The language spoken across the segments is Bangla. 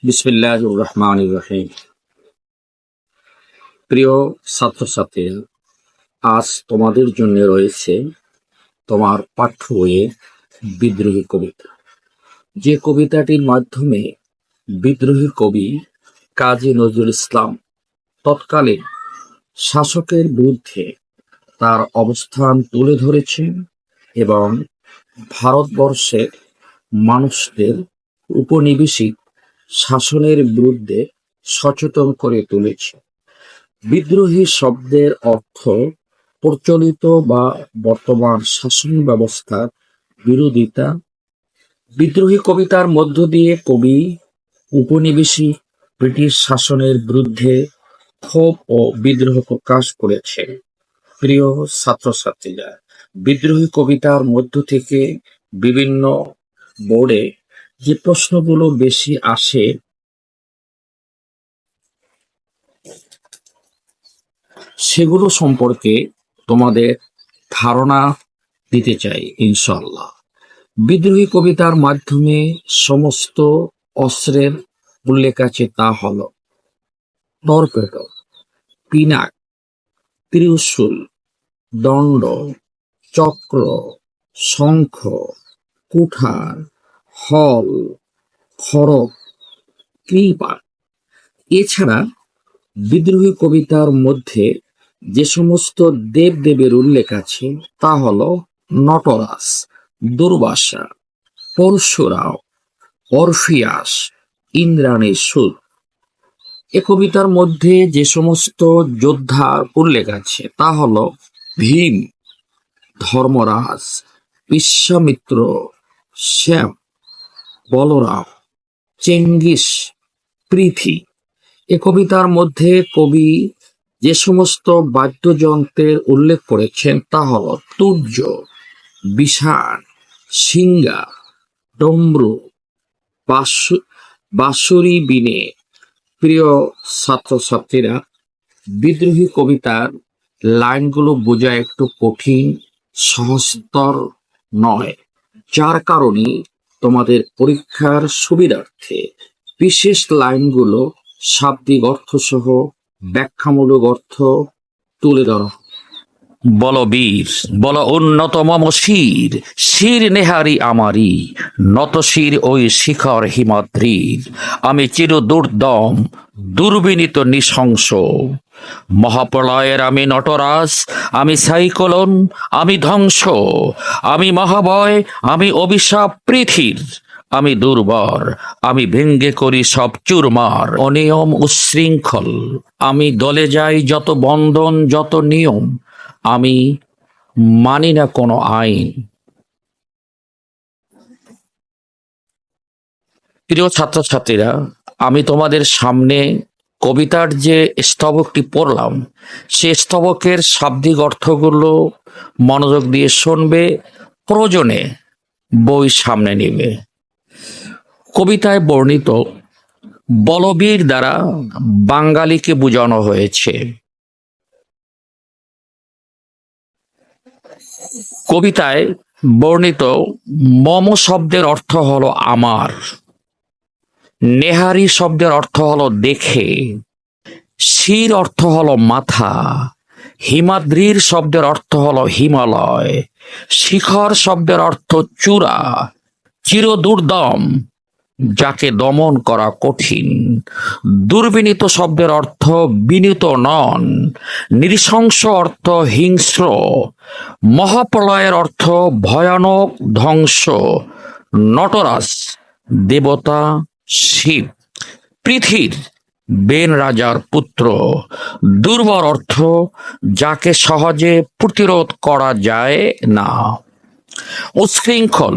বিসমিল্লাহির রহমানির রহিম। প্রিয় ছাত্রছাত্রীরা, আজ তোমাদের জন্য রয়েছে তোমার পাঠ্য বইয়ে বিদ্রোহী কবিতা। যে কবিতাটির মাধ্যমে বিদ্রোহী কবি কাজী নজরুল ইসলাম তৎকালীন শাসকের বিরুদ্ধে তার অবস্থান তুলে ধরেছেন এবং ভারতবর্ষের মানুষদের উপনিবেশিক শাসনের বিরুদ্ধে সচেতন করে তুলেছে। বিদ্রোহী শব্দের অর্থ প্রচলিত বা বর্তমান শাসন ব্যবস্থার বিরোধিতা। বিদ্রোহী কবিতার মধ্য দিয়ে কবি উপনিবেশিক ব্রিটিশ শাসনের বিরুদ্ধে ক্ষোভ ও বিদ্রোহ প্রকাশ করেছেন। প্রিয় ছাত্রছাত্রীরা, বিদ্রোহী কবিতার মধ্য থেকে বিভিন্ন বোর্ডে যে প্রশ্নগুলো বেশি আসে সেগুলো সম্পর্কে তোমাদের ধারণা দিতে চাই ইনশাআল্লাহ। বিদ্রোহী কবিতার মাধ্যমে সমস্ত অস্ত্রের উল্লেখ আছে, তা হল টর্পেডো, পিনাক, ত্রিশূল, দণ্ড, চক্র, শঙ্খ, কুঠার, হল, খড়গ, কৃপাণ। এছাড়া বিদ্রোহী কবিতার মধ্যে যে সমস্ত দেবদেবের উল্লেখ আছে তা হল নটরাজ, দুর্বাসা, পরশুরাম, অরফিয়াস, ইন্দ্রাণী সুর। এ কবিতার মধ্যে যে সমস্ত যোদ্ধার উল্লেখ আছে তা হল ভীম, ধর্মরাজ, বিশ্বামিত্র, শ্যাম, বলরাম, চেঙ্গিস, পৃথি। এ কবিতার মধ্যে কবি যে সমস্ত বাদ্যযন্ত্রের উল্লেখ করেছেন তা হল তুর্য, বিষাণ, সিঙ্গা, ডমরু, বাঁশুরি, বীণে। প্রিয় ছাত্রছাত্রীরা, বিদ্রোহী কবিতার লাইনগুলো বোঝা একটু কঠিন, সহজতর নয়, যার কারণে তোমাদের পরীক্ষার সুবিধার্থে বিশেষ লাইনগুলো শাব্দিক অর্থ সহ ব্যাখ্যামূলক অর্থ তুলে ধরা। বল বীর, বল উন্নত মম শির, শির নেহারি আমারি, নত শির ওই শিখর হিমাদ্রির। আমি চির দুর্দম, দুর্বিনীত নৃশংস, মহাপ্রলয়ের আমি নটরাজ, আমি সাইক্লোন, আমি ধ্বংস, আমি মহাভয়, আমি অভিশাপ পৃথির, আমি দুর্বর, আমি ভেঙ্গে করি সব চুরমার। অনিয়ম উচ্ছৃঙ্খল, আমি দলে যাই যত বন্ধন যত নিয়ম, আমি মানি না কোনো আইন। প্রিয় ছাত্রছাত্রীরা, আমি তোমাদের সামনে কবিতার যে স্তবকটি পড়লাম সে স্তবকের শাব্দিক অর্থগুলো মনোযোগ দিয়ে শুনবে, প্রয়োজনে বই সামনে নিবে। কবিতায় বর্ণিত বলবীর দ্বারা বাঙালিকে বোঝানো হয়েছে। কবিতায় বর্ণিত মম শব্দের অর্থ হলো আমার, নেহারি শব্দের অর্থ হলো দেখে, শির অর্থ হলো মাথা, হিমাদ্রির শব্দের অর্থ হলো হিমালয়, শিখর শব্দের অর্থ চূড়া, চির দুর্দম যাকে দমন করা কঠিন, দুর্বিনীত শব্দের অর্থ বিনীত নন, নৃশংস অর্থ হিংস্র, মহাপ্রলয়ের অর্থ ভয়ানক ধ্বংস, নটরাজ দেবতা শিব, পৃথির বেন রাজার পুত্র, দুর্বল অর্থ যাকে সহজে প্রতিরোধ করা যায় না, উচ্ছৃঙ্খল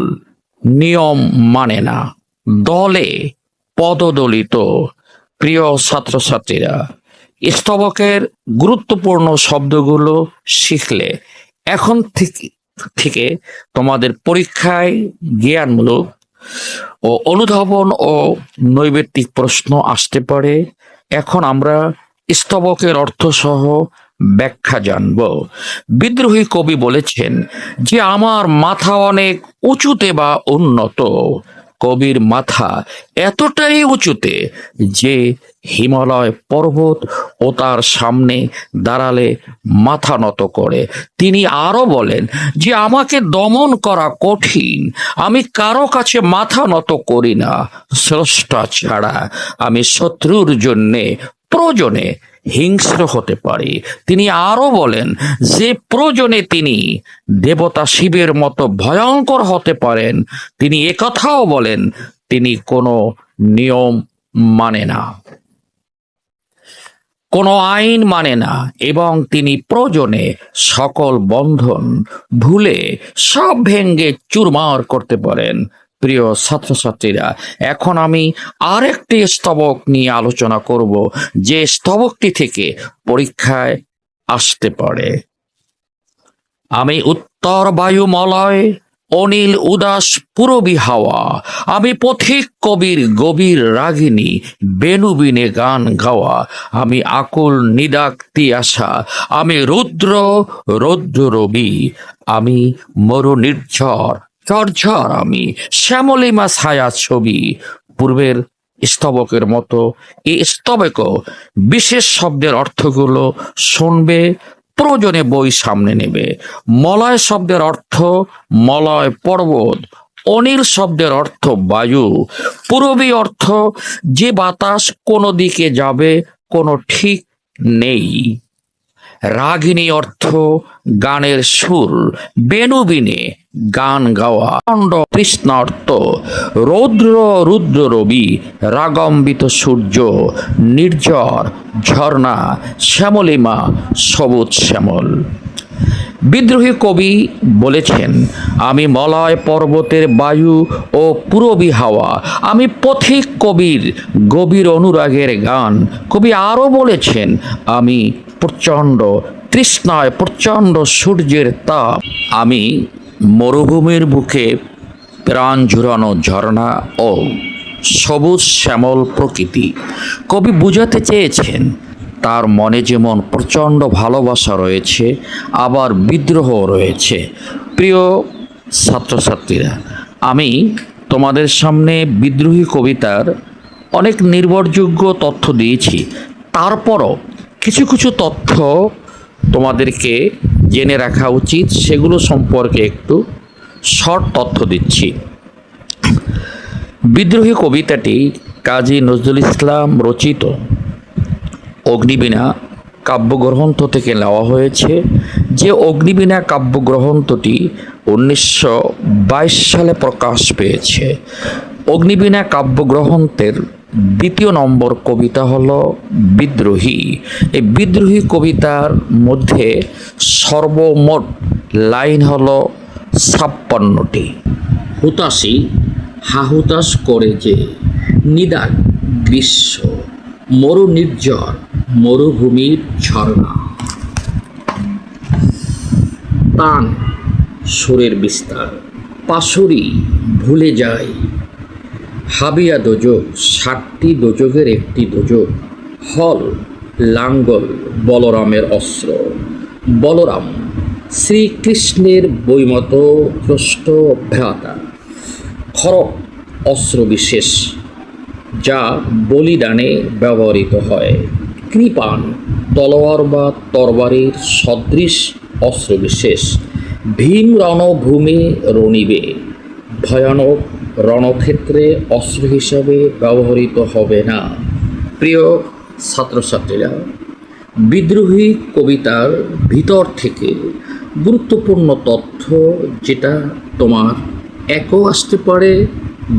নিয়ম মানে না, দলে পদদলিত। প্রিয় ছাত্রছাত্রীরা, স্তবকের গুরুত্বপূর্ণ শব্দগুলো শিখলে এখন থেকে তোমাদের পরীক্ষায় জ্ঞানমূলক ও অনুধাবন ও নৈবেত্তিক প্রশ্ন আসতে পারে। এখন আমরা স্তবকের অর্থ সহ ব্যাখ্যা জানব। বিদ্রোহী কবি বলেছেন যে আমার মাথা অনেক উঁচুতে বা উন্নত, কবির মাথা এতটাই উঁচুতে যে হিমালয় পর্বত ও তার সামনে দাঁড়ালে মাথা নত করে। তিনি আরো বলেন যে আমাকে দমন করা কঠিন, আমি কারো কাছে মাথা নত করি না স্রষ্টা ছাড়া। আমি শত্রুর জন্যে প্রয়োজনে হিংস্র হতে পারি। তিনি আরো বলেন যে প্রয়োজনে তিনি দেবতা শিবের মতো ভয়ঙ্কর হতে পারেন। তিনি একথাও বলেন তিনি কোনো নিয়ম মানে না, কোনো আইন মানে না, এবং তিনি প্রয়োজনে সকল বন্ধন ভুলে সব ভেঙ্গে চুরমার করতে পারেন। প্রিয় ছাত্রছাত্রীরা, এখন আমি আরেকটি স্তবক নিয়ে আলোচনা করব, যে স্তবকটি থেকে পরীক্ষায় আসতে পারে। আমি উত্তর বায়ুমলয়, অনিল উদাস পুরবী হাওয়া, আমি পথিক কবির গভীর রাগিনী, বেনুবিনে গান গাওয়া, আমি আকুল নিদাক্তি আশা, আমি রুদ্র রৌদ্র রবি, আমি মরু নির্ঝর ঝরঝর, আমি শ্যামলিমা ছায়া ছবি। পূর্বের স্তবকের মতো এই স্তবকও বিশেষ শব্দের অর্থগুলো শুনবে, প্রয়োজনে বই সামনে নেবে। মলয় শব্দের অর্থ মলয় পর্বত, অনিল শব্দের অর্থ বায়ু, পূরবী অর্থ যে বাতাস কোনো দিকে যাবে কোনো ঠিক নেই, রাগিনী অর্থ গানের সুর, বেনুবিনে গান গাওয়া, খণ্ড তৃষ্ণার্ত, রৌদ্র রুদ্র রবি, রাগম্বিত সূর্য, নির্ঝর ঝর্ণা, শ্যামলিমা সবুজ শ্যামল। বিদ্রোহী কবি বলেছেন আমি মলয় পর্বতের বায়ু ও পূরবী হাওয়া, আমি পথিক কবির গভীর অনুরাগের গান। কবি আরও বলেছেন আমি প্রচণ্ড তৃষ্ণায় প্রচণ্ড সূর্যের তাপ, আমি মরুভূমির বুকে প্রাণ ঝুরানো ঝর্ণা ও সবুজ শ্যামল প্রকৃতি। কবি বুঝাতে চেয়েছেন তার মনে যেমন প্রচণ্ড ভালোবাসা রয়েছে, আবার বিদ্রোহ রয়েছে। প্রিয় ছাত্রছাত্রীরা, আমি তোমাদের সামনে বিদ্রোহী কবিতার অনেক নির্ভরযোগ্য তথ্য দিয়েছি, তারপরও কিছু কিছু তথ্য তোমাদেরকে জেনে রাখা উচিত, সেগুলো সম্পর্কে একটু শর্ট তথ্য দিচ্ছি। বিদ্রোহী কবিতাটি কাজী নজরুল ইসলাম রচিত অগ্নিবীণা কাব্যগ্রন্থ থেকে নেওয়া হয়েছে। যে অগ্নিবীণা কাব্যগ্রন্থটি 1922 সালে প্রকাশ পেয়েছে। অগ্নিবীণা কাব্যগ্রন্থের 2 নম্বর কবিতা হলো বিদ্রোহী। এই বিদ্রোহী কবিতার মধ্যে সর্বমোট লাইন হলো 56টি। হুতাশি হাহুতাশ করে যে নিদাগ গ্রীষ্ম, মরু নির্ঝর মরুভূমির ঝর্ণা, তান সুরের বিস্তার, পাশুরি ভুলে যায়, হাবিয়া দোজক 60টি দোজকের একটি দোজক, হল লাঙ্গল বলরামের অস্ত্র, বলরাম শ্রীকৃষ্ণের বৈমত ভ্রষ্ট ভ্রাতা, খড়গ অস্ত্র বিশেষ যা বলিদানে ব্যবহৃত হয়, কৃপান তলোয়ার বা তরবারির সদৃশ অস্ত্র বিশেষ, ভীম রণভূমে রণিবে, ভয়ানক রণক্ষেত্রে অস্ত্র হিসাবে ব্যবহৃত হবে না। প্রিয় ছাত্রছাত্রীরা, বিদ্রোহী কবিতার ভিতর থেকে গুরুত্বপূর্ণ তথ্য, যেটা তোমার 1ও আসতে পারে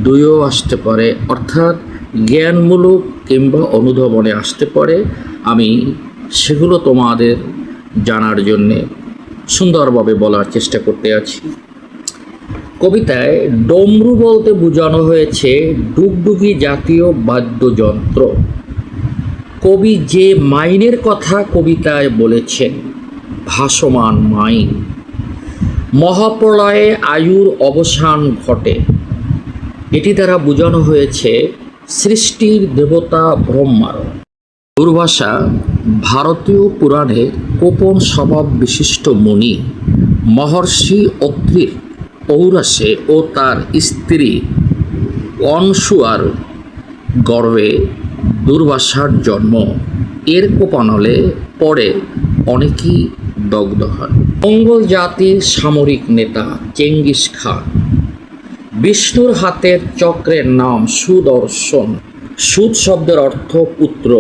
2ও আসতে পারে, অর্থাৎ জ্ঞানমূলক কিংবা অনুধাবনে আসতে পারে, আমি সেগুলো তোমাদের জানার জন্যে সুন্দরভাবে বলার চেষ্টা করতে আছি। কবিতায় ডমরু বলতে বোঝানো হয়েছে ডুগডুগি জাতীয় বাদ্যযন্ত্র। কবি যে মাইনের কথা কবিতায় বলেছেন, ভাসমান মাইন, মহাপ্রলয়ে আয়ুর অবসান ঘটে, এটি দ্বারা বোঝানো হয়েছে সৃষ্টির দেবতা ব্রহ্মার। দুর্বাসা ভারতীয় পুরাণের গোপন স্বভাব বিশিষ্ট মুনি মহর্ষি অত্রির ঔরাসে ও তার স্ত্রী অনসুয়ার গর্ভে দুর্বাসার জন্ম, এর কোপানলে পরে অনেকেই দগ্ধ হয়। মঙ্গল জাতির সামরিক নেতা চেঙ্গিস খান। বিষ্ণুর হাতের চক্রের নাম সুদর্শন। সুদ শব্দের অর্থ পুত্র।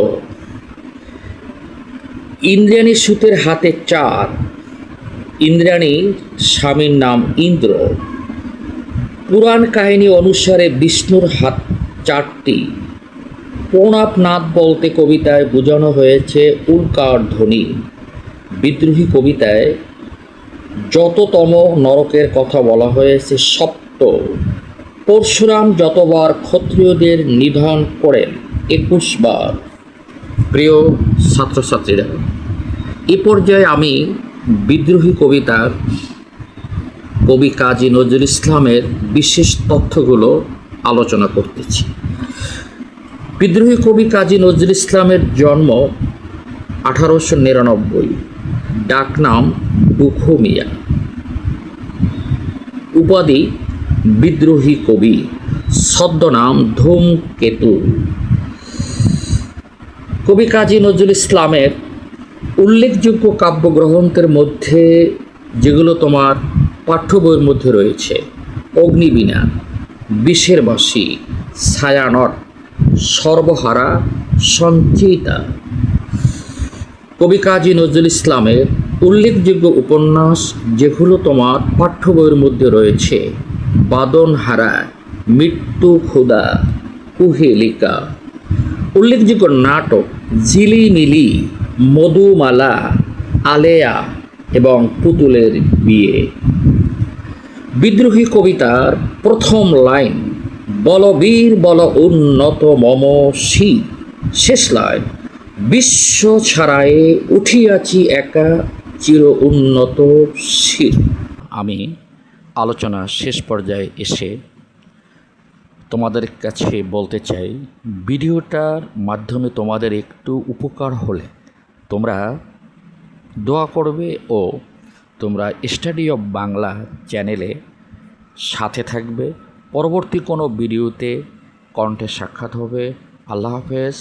ইন্দ্রাণী সুতের হাতে 4। ইন্দ্রাণী স্বামীর নাম ইন্দ্র। পুরাণ কাহিনী অনুসারে বিষ্ণুর হাত 4টি। প্রণাপনাথ বলতে কবিতায় বোঝানো হয়েছে উল্কার ধ্বনি। বিদ্রোহী কবিতায় যততম নরকের কথা বলা হয়েছে 7। পরশুরাম যতবার ক্ষত্রিয়দের নিধন করেন 21 বার। প্রিয় ছাত্রছাত্রীরা, এ পর্যায়ে আমি বিদ্রোহী কবিতার কবি কাজী নজরুল ইসলামের বিশেষ তথ্যগুলো আলোচনা করতেছি। বিদ্রোহী কবি কাজী নজরুল ইসলামের জন্ম 1899। ডাকনাম দুখু মিয়া। উপাধি বিদ্রোহী কবি। ছদ্মনাম ধূমকেতু। কবি কাজী নজরুল ইসলামের উল্লেখযোগ্য কাব্যগ্রন্থের মধ্যে যেগুলো তোমার পাঠ্য বইয়ের মধ্যে রয়েছে: অগ্নিবীণা, বিষের বাঁশি, ছায়ানট, সর্বহারা, সঞ্চিতা। কবি কাজী নজরুল ইসলামের উল্লেখযোগ্য উপন্যাস যেগুলো তোমার পাঠ্য বইয়ের মধ্যে রয়েছে: বাদনহারা, মৃত্যু ক্ষুধা, কুহেলিকা। উল্লেখযোগ্য নাটক: ঝিলিমিলি, মধুমালা, আলেয়া এবং পুতুলের বিয়ে। বিদ্রোহী কবিতার প্রথম লাইন: বলবীর বল উন্নত মম শির। শেষ লাইন: বিশ্ব ছাড়ায়ে উঠিয়াছি একা চির উন্নত শির। আমি আলোচনা শেষ পর্যায়ে এসে তোমাদের কাছে বলতে চাই, ভিডিওটার মাধ্যমে তোমাদের একটু উপকার হলে তোমরা দোয়া করবে ও তোমরা স্টাডি অফ বাংলা চ্যানেলে সাথে থাকবে। পরবর্তী কোনো ভিডিওতে কণ্ঠে সাক্ষাৎ হবে। আল্লাহ হাফেজ।